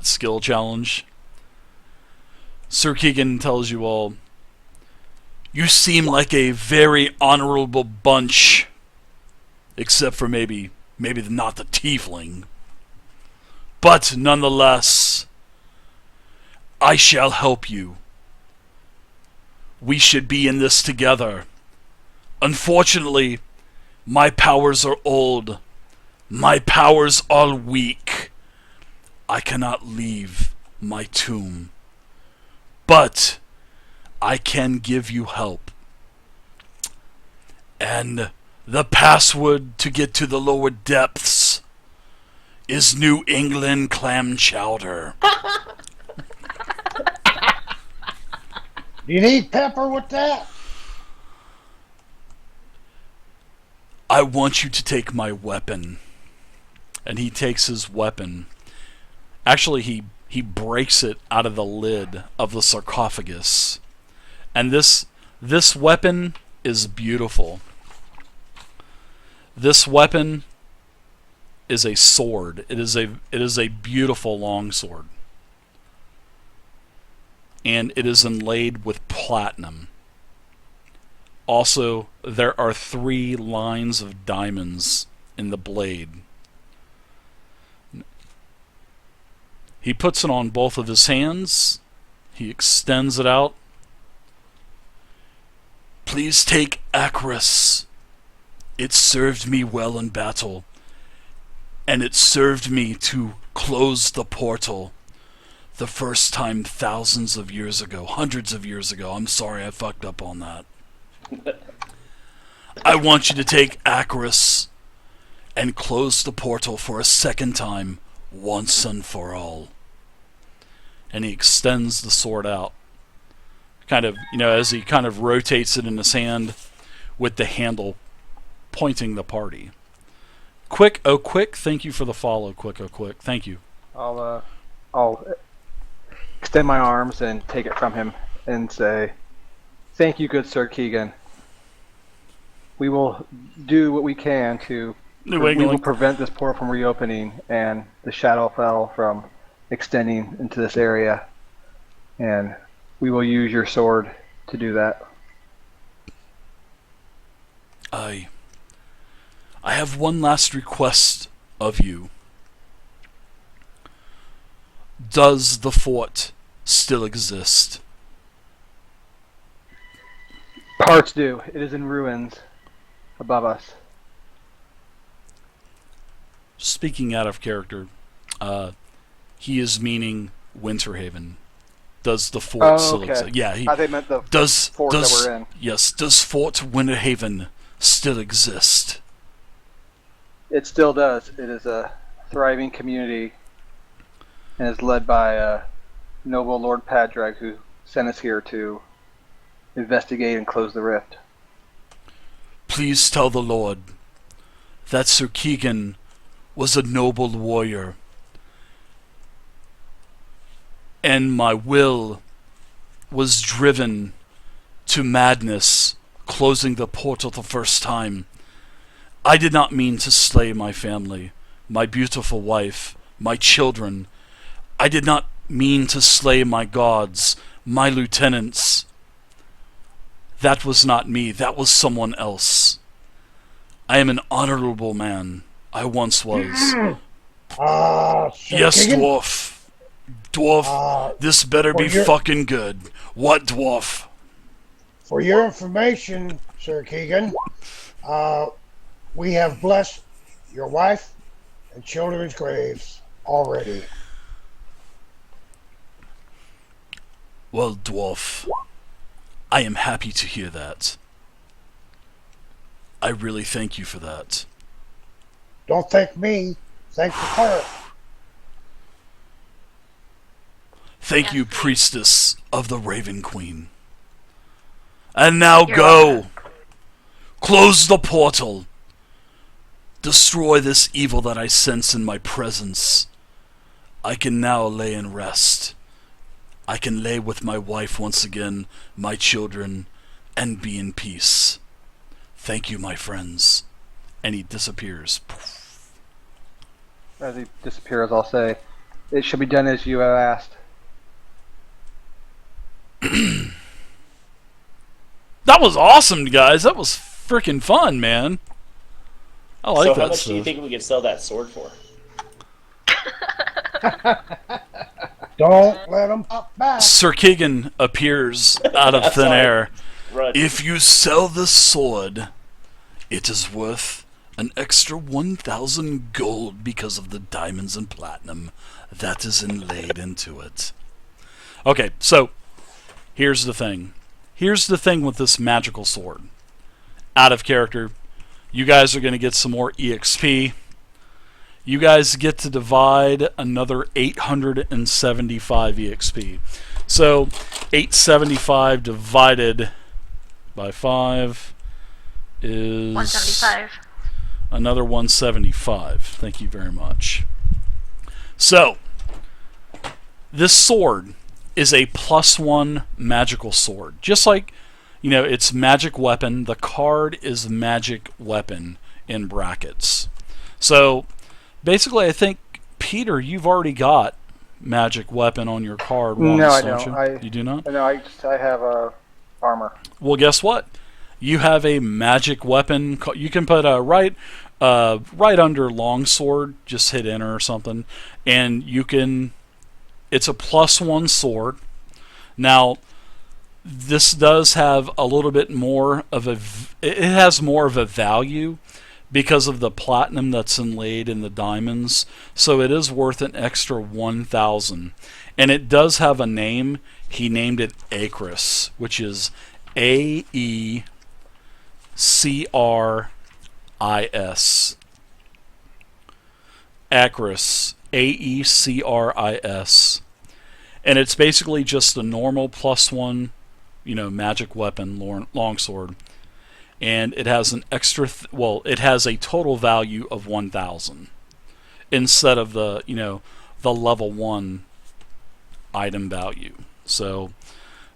that skill challenge. Sir Keegan tells you all, you seem like a very honorable bunch, except for maybe not the tiefling. But nonetheless, I shall help you. We should be in this together. Unfortunately, my powers are old. My powers are weak. I cannot leave my tomb. But I can give you help. And the password to get to the lower depths is New England clam chowder. Do you need pepper with that? I want you to take my weapon. And he takes his weapon. Actually, he breaks it out of the lid of the sarcophagus. And this weapon is beautiful. This weapon is a sword. It is a beautiful longsword. And it is inlaid with platinum. Also, there are 3 lines of diamonds in the blade. He puts it on both of his hands. He extends it out. Please take Acris. It served me well in battle. And it served me to close the portal the first time thousands of years ago, hundreds of years ago. I'm sorry I fucked up on that. I want you to take Acris and close the portal for a second time, once and for all. And he extends the sword out. Kind of, as he kind of rotates it in his hand with the handle pointing the party. Quick, thank you for the follow, Quick, thank you. I'll extend my arms and take it from him and say, thank you, good Sir Keegan. We will do what we can to we will prevent this portal from reopening and the Shadowfell from extending into this area. And we will use your sword to do that. I have one last request of you. Does the fort still exist? Parts do. It is in ruins above us. Speaking out of character, he is meaning Winterhaven. Does the fort still exist? Yeah, I think meant the fort that we're in. Yes, does Fort Winterhaven still exist? It still does. It is a thriving community and is led by noble Lord Padraig, who sent us here to investigate and close the rift. Please tell the Lord that Sir Keegan was a noble warrior, and my will was driven to madness closing the portal the first time. I did not mean to slay my family, my beautiful wife, my children. I did not mean to slay my gods, my lieutenants. That was not me. That was someone else. I am an honorable man. I once was. Yes, Keegan? dwarf. Dwarf, this better be fucking good. What, dwarf? For your information, Sir Keegan, we have blessed your wife and children's graves already. Well, dwarf, I am happy to hear that. I really thank you for that. Don't thank me. Thank the cleric. Thank you, priestess of the Raven Queen. And now go! Close the portal! Destroy this evil that I sense in my presence. I can now lay and rest. I can lay with my wife once again, my children, and be in peace. Thank you, my friends. And he disappears. As he disappears, I'll say, It should be done as you have asked. That was awesome, guys. That was freaking fun, man. I like So that how much stuff. do you think we could sell that sword for? Don't let them pop back. Sir Keegan appears out of thin Sorry. air. Run. If you sell this sword, it is worth an extra 1,000 gold because of the diamonds and platinum that is inlaid into it. Okay, so here's the thing. Here's the thing with this magical sword. Out of character, you guys are going to get some more EXP. You guys get to divide another 875 EXP. So 875 divided by 5 is 175. another 175. Thank you very much. So, this sword is a +1 magical sword. Just like, it's magic weapon. The card is magic weapon in brackets. So, basically, I think, Pieter, you've already got magic weapon on your card once, No, I don't don't. you? You do not? No, I have armor. Well, guess what? You have a magic weapon. You can put a right under longsword. Just hit enter or something, and you can. It's a +1 sword. Now, this does have a little bit more of a. It has more of a value because of the platinum that's inlaid in the diamonds. So it is worth an extra 1,000, and it does have a name. He named it Acris, which is AECRIS. Acris. AECRIS. And it's basically just a normal +1, magic weapon, longsword. And it has an extra, it has a total value of 1,000 instead of the, the level 1 item value. So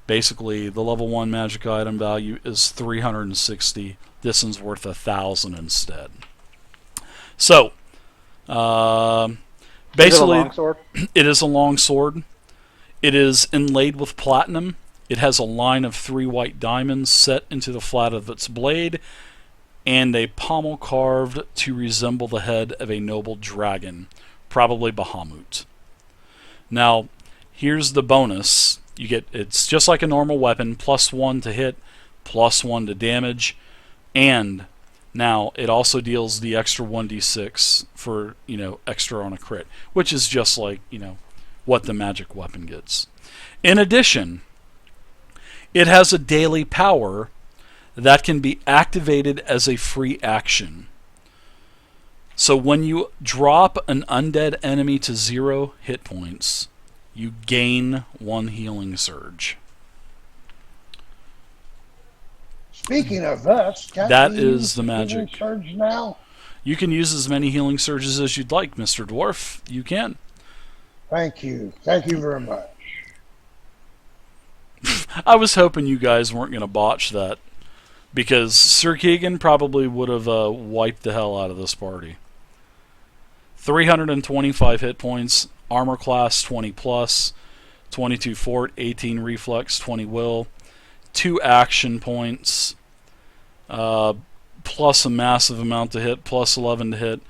basically, the level 1 magic item value is 360. This one's worth 1,000 instead. So, basically, it is a long sword. It is inlaid with platinum. It has a line of 3 white diamonds set into the flat of its blade, and a pommel carved to resemble the head of a noble dragon, probably Bahamut. Now, here's the bonus. It's just like a normal weapon, +1 to hit, +1 to damage, and now it also deals the extra 1d6 for, extra on a crit, which is just like, what the magic weapon gets. In addition, it has a daily power that can be activated as a free action. So when you drop an undead enemy to 0 hit points, you gain 1 healing surge. Speaking of this, That is the magic. Surge now. You can use as many healing surges as you'd like, Mr. Dwarf. You can. Thank you. Thank you very much. I was hoping you guys weren't going to botch that, because Sir Keegan probably would have wiped the hell out of this party. 325 hit points, armor class 20 plus, 22 fort, 18 reflex, 20 will, 2 action points, plus a massive amount to hit, plus 11 to hit,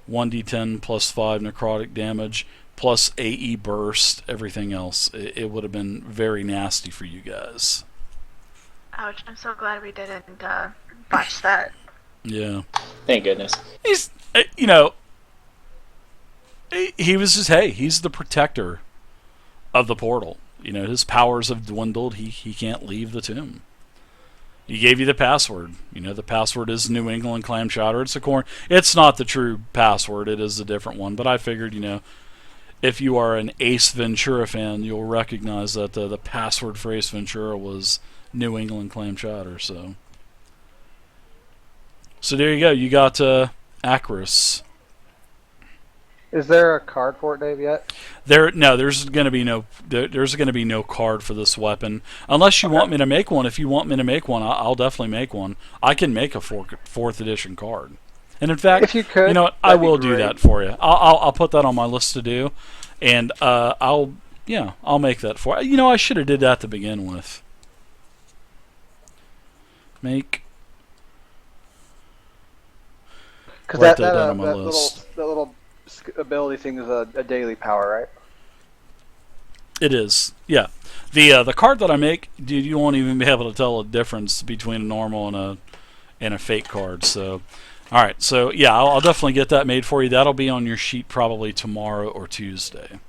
1d10 plus 5 necrotic damage, plus AE burst, everything else. It would have been very nasty for you guys. Ouch, I'm so glad we didn't botch that. Yeah. Thank goodness. He's, he was just, he's the protector of the portal. His powers have dwindled. He can't leave the tomb. He gave you the password. The password is New England Clam Chowder. It's not the true password. It is a different one. But I figured, if you are an Ace Ventura fan, you'll recognize that the password for Ace Ventura was New England Clam Chowder. So there you go. You got Acris. Is there a card for it, Dave, yet? There's going to be no card for this weapon unless you want me to make one. If you want me to make one, I'll definitely make one. I can make a 4th edition card. And in fact, If you could, know what? I that'd be will do great. that for you. I'll put that on my list to do, and I'll make that for you. I should have did that to begin with. Make. Because Write that, that that, down on my that list. little ability thing is a daily power, right? It is, yeah. The card that I make, dude, you won't even be able to tell a difference between a normal and a fake card. So, all right. So yeah, I'll definitely get that made for you. That'll be on your sheet probably tomorrow or Tuesday.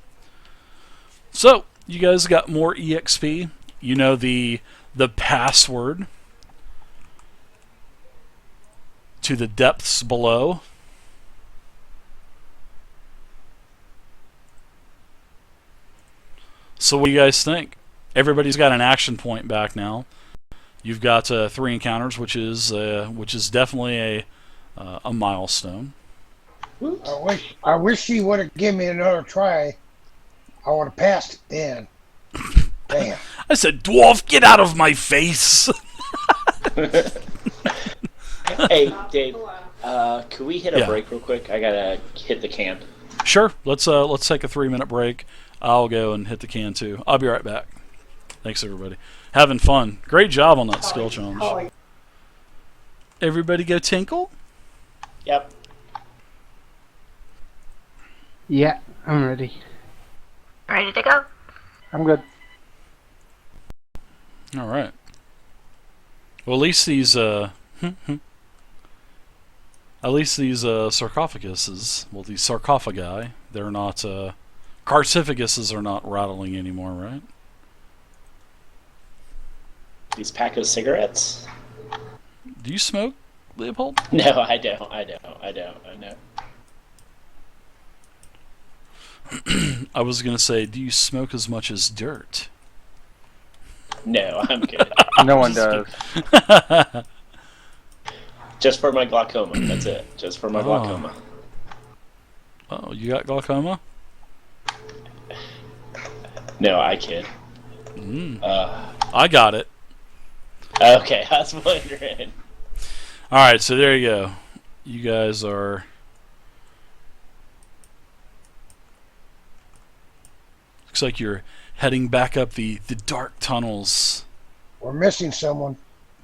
So you guys got more EXP. You know the password to the depths below. So what do you guys think? Everybody's got an action point back now. You've got 3 encounters, which is definitely a milestone. I wish she would have given me another try. I would have passed it then. Damn. I said, "Dwarf, get out of my face!" Hey, Dave. Could we hit a Yeah. break real quick? I gotta hit the can. Sure. Let's take a 3-minute break. I'll go and hit the can too. I'll be right back. Thanks, everybody. Having fun. Great job on that skill challenge. Everybody go tinkle? Yep. Yeah, I'm ready. Ready to go? I'm good. All right. Well, at least these sarcophaguses, well, these sarcophagi, they're not carciphaguses are not rattling anymore, right? These pack of cigarettes? Do you smoke, Leopold? No, I don't. I know. I was gonna say, do you smoke as much as dirt? No, I'm good. No one does. Just for my glaucoma. That's it. Just for my glaucoma. Oh, you got glaucoma? No, I kid. I got it. Okay, I was wondering. All right, so there you go. You guys are. Looks like you're heading back up the dark tunnels. We're missing someone.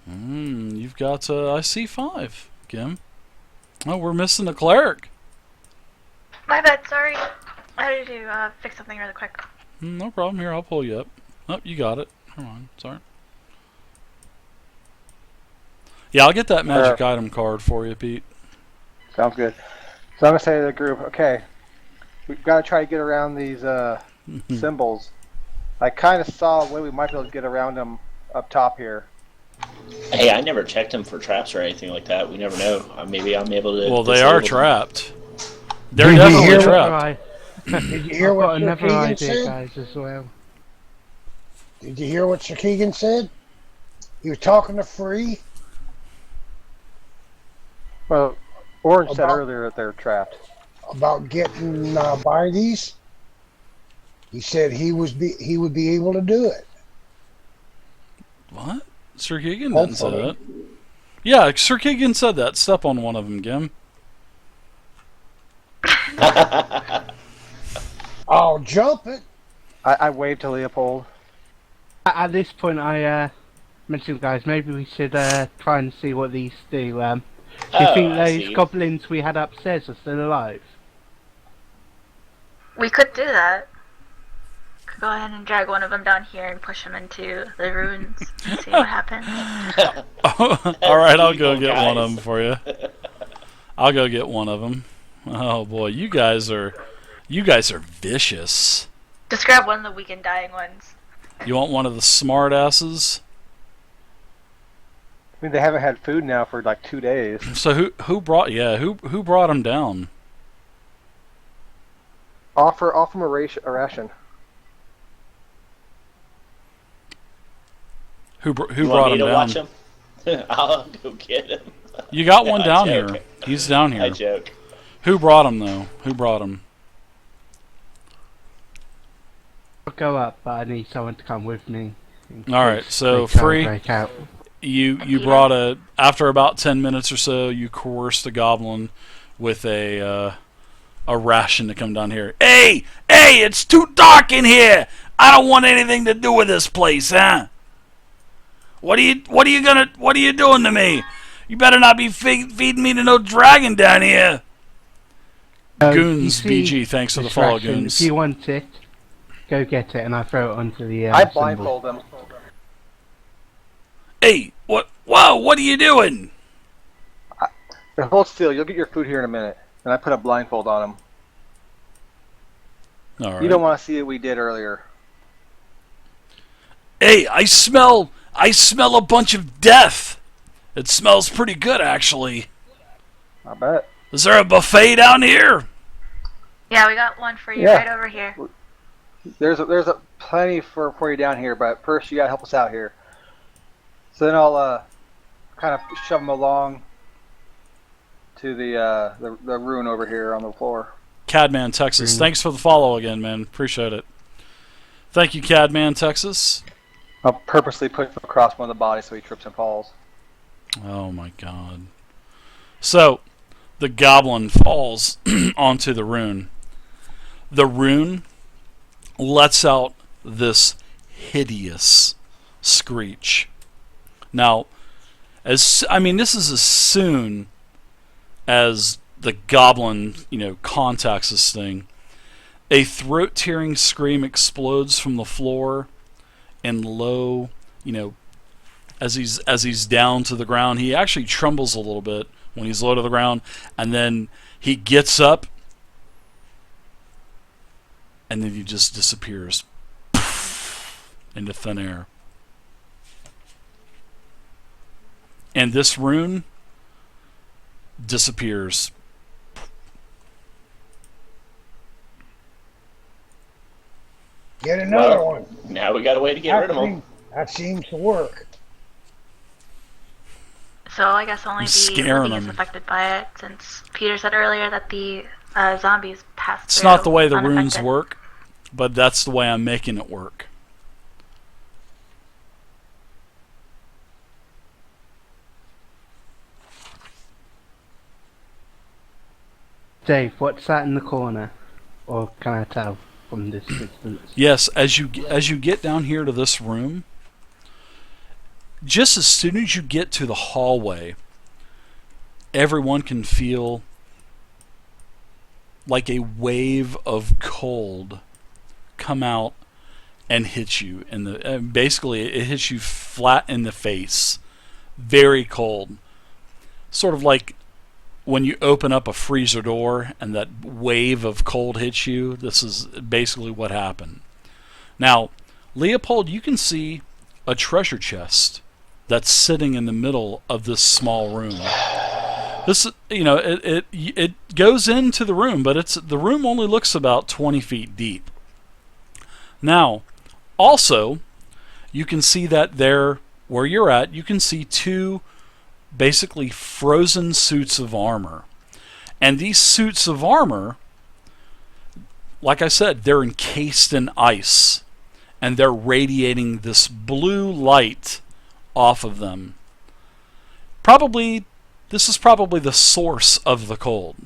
You've got I see 5, Kim. Oh, we're missing the cleric. My bad, sorry. I had to fix something really quick. No problem. Here, I'll pull you up. Oh, you got it. Come on, sorry. Yeah, I'll get that magic item card for you, Pete. Sounds good. So I'm gonna say to the group, okay, we've got to try to get around these symbols. I kind of saw a way we might be able to get around them up top here. Hey, I never checked them for traps or anything like that. We never know. Maybe I'm able to. Well, they are disable them. trapped. They're Did you definitely hear what trapped. Did you hear I've what got Sir another Keegan idea, said? guys, as well. Did you hear what Sir Keegan said? He was talking to Free. Well, Orange said About- earlier that they're trapped. About getting by these. He said he would be able to do it. What? Sir Keegan didn't say Hopefully. that. Yeah, Sir Keegan said that. Step on one of them, Gim. I'll jump it. I waved to Leopold. At this point, I mentioned, guys, maybe we should try and see what these do. Do you think I those see. goblins we had upstairs are still alive? We could do that. Could go ahead and drag one of them down here and push him into the ruins and see what happens. All right, I'll go Evil get one of guys. them for you. I'll go get one of them. Oh boy, you guys are vicious. Just grab one of the weak and dying ones. You want one of the smart asses? I mean, they haven't had food now for like 2 days. So who brought them down? Offer them a ration. Who You brought want me them to watch down? him? I'll go get him. You got one I down joke. here. He's down I here. joke. Who brought him though? Who brought him? I'll go up, but I need someone to come with me. All right, so They try and Free. break out. You brought after about 10 minutes or so, you coerced a goblin with a ration to come down here. Hey, it's too dark in here. I don't want anything to do with this place, huh? What are you doing to me? You better not be feeding me to no dragon down here. Goons, BG, thanks for the follow, Goons. If you want it, go get it, and I throw it onto the I symbol. blindfold them. Hey, what? Whoa, what are you doing? Hold still. You'll get your food here in a minute. And I put a blindfold on them. All right. You don't want to see what we did earlier. Hey, I smell a bunch of death. It smells pretty good, actually. I bet. Is there a buffet down here? Yeah, we got one for you Yeah. right over here. There's a plenty for you down here, but first you gotta help us out here. So then I'll kind of shove them along to the rune over here on the floor. Cadman, Texas. Thanks for the follow again, man. Appreciate it. Thank you, Cadman, Texas. I'll purposely put him across one of the bodies so he trips and falls. Oh my god. So, the goblin falls onto the rune. The rune lets out this hideous screech. Now, this is as soon as the goblin, contacts this thing. A throat-tearing scream explodes from the floor, and low, as he's down to the ground, he actually trembles a little bit when he's low to the ground, and then he gets up, and then he just disappears into thin air. And this rune disappears. Get another one. Now we got a way to get rid of them. That seems to work. So I guess only I'm the scaring living is them. affected by it, since Pieter said earlier that the zombies pass It's through not the way the runes unaffected. work, but that's the way I'm making it work. Dave, what's that in the corner? Or can I tell from this distance? Yes, as you get down here to this room, just as soon as you get to the hallway, everyone can feel like a wave of cold come out and hit you, and basically it hits you flat in the face, very cold, sort of like when you open up a freezer door and that wave of cold hits you. This is basically what happened. Now, Leopold, you can see a treasure chest that's sitting in the middle of this small room. This, it goes into the room, but the room only looks about 20 feet deep. Now, also, you can see that there, where you're at, you can see two basically frozen suits of armor. And these suits of armor, like I said, they're encased in ice, and they're radiating this blue light off of them. This is probably the source of the cold.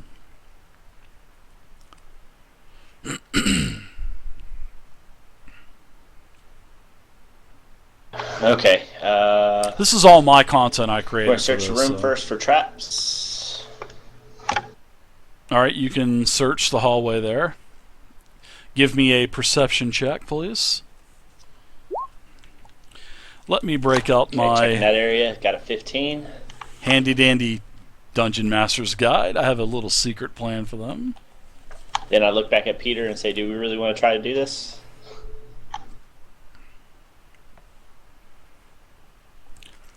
Okay. This is all my content I We're created. going to search the for this, room first for traps. Alright, you can search the hallway there. Give me a perception check, please. Let me break out Okay, my checking that area. Got a 15. handy dandy Dungeon Master's Guide. I have a little secret plan for them. Then I look back at Pieter and say, do we really want to try to do this?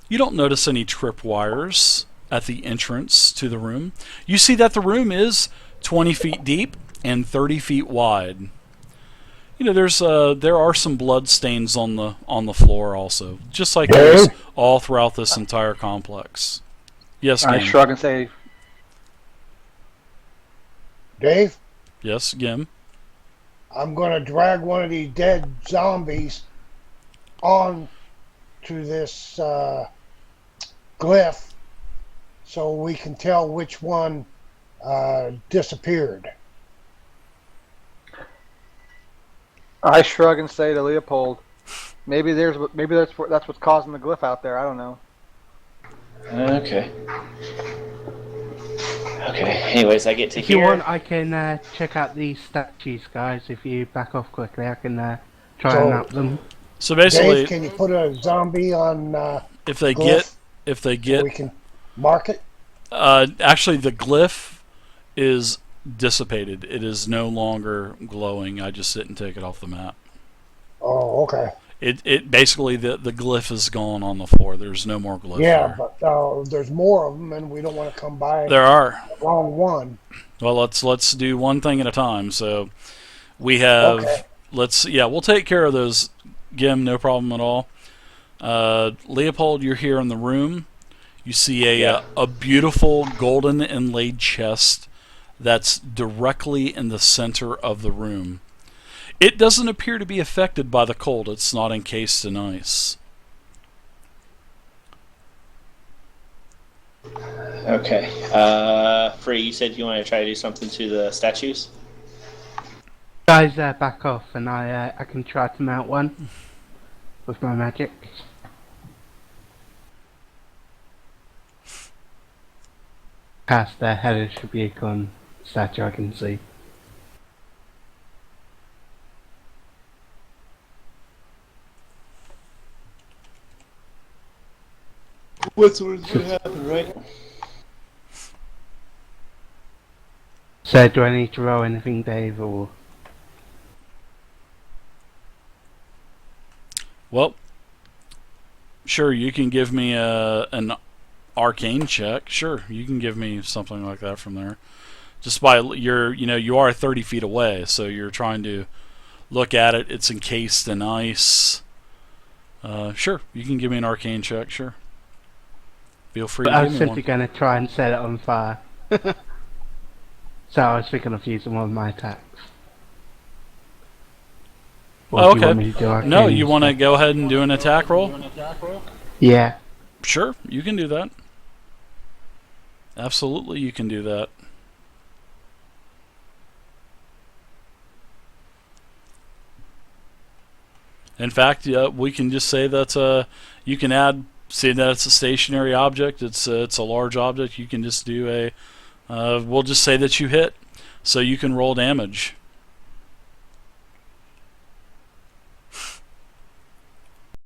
You don't notice any tripwires at the entrance to the room. You see that the room is 20 feet deep and 30 feet wide. There are some blood stains on the floor also, just like there's all throughout this entire complex. Yes, I Gim. shrug and say, Dave, Yes, Gim. I'm gonna drag one of these dead zombies on to this glyph so we can tell which one disappeared. I shrug and say to Leopold, maybe that's what's causing the glyph out there. I don't know. Okay. Okay. Anyways, I get to If you hear. want, I can check out these statues, guys. If you back off quickly, I can try and So- map them. So basically, Dave, can you put a zombie on if they glyph get so we can mark it? actually the glyph is dissipated. It is no longer glowing. I just sit and take it off the map. Oh, okay. It basically the glyph is gone on the floor. There's no more glyph Yeah, there. but there's more of them, and we don't want to come by There are. the wrong one. Well, let's do one thing at a time. So we have Okay. we'll take care of those, Gim, no problem at all. Leopold, you're here in the room. You see a beautiful golden inlaid chest that's directly in the center of the room. It doesn't appear to be affected by the cold. It's not encased in ice. Okay. Free, you said you want to try to do something to the statues? Guys, back off, and I can try to mount one with my magic. Cast their hellish rebuke on statue I can see. What's going to happen, right? So, do I need to roll anything, Dave, or...? Well, sure, you can give me an arcane check. Sure, you can give me something like that from there. Just by you are 30 feet away, so you're trying to look at it. It's encased in ice. Sure, you can give me an arcane check. Sure, feel free But to I give was me simply one. going to try and set it on fire. So I was thinking of using one of my attacks. Or Oh, do you want okay. me to do arcane No, you want to instead? go ahead and do an attack roll? Yeah. Sure, you can do that. Absolutely, you can do that. In fact, we can just say that you can say that it's a stationary object. It's a large object. You can just do we'll just say that you hit, so you can roll damage.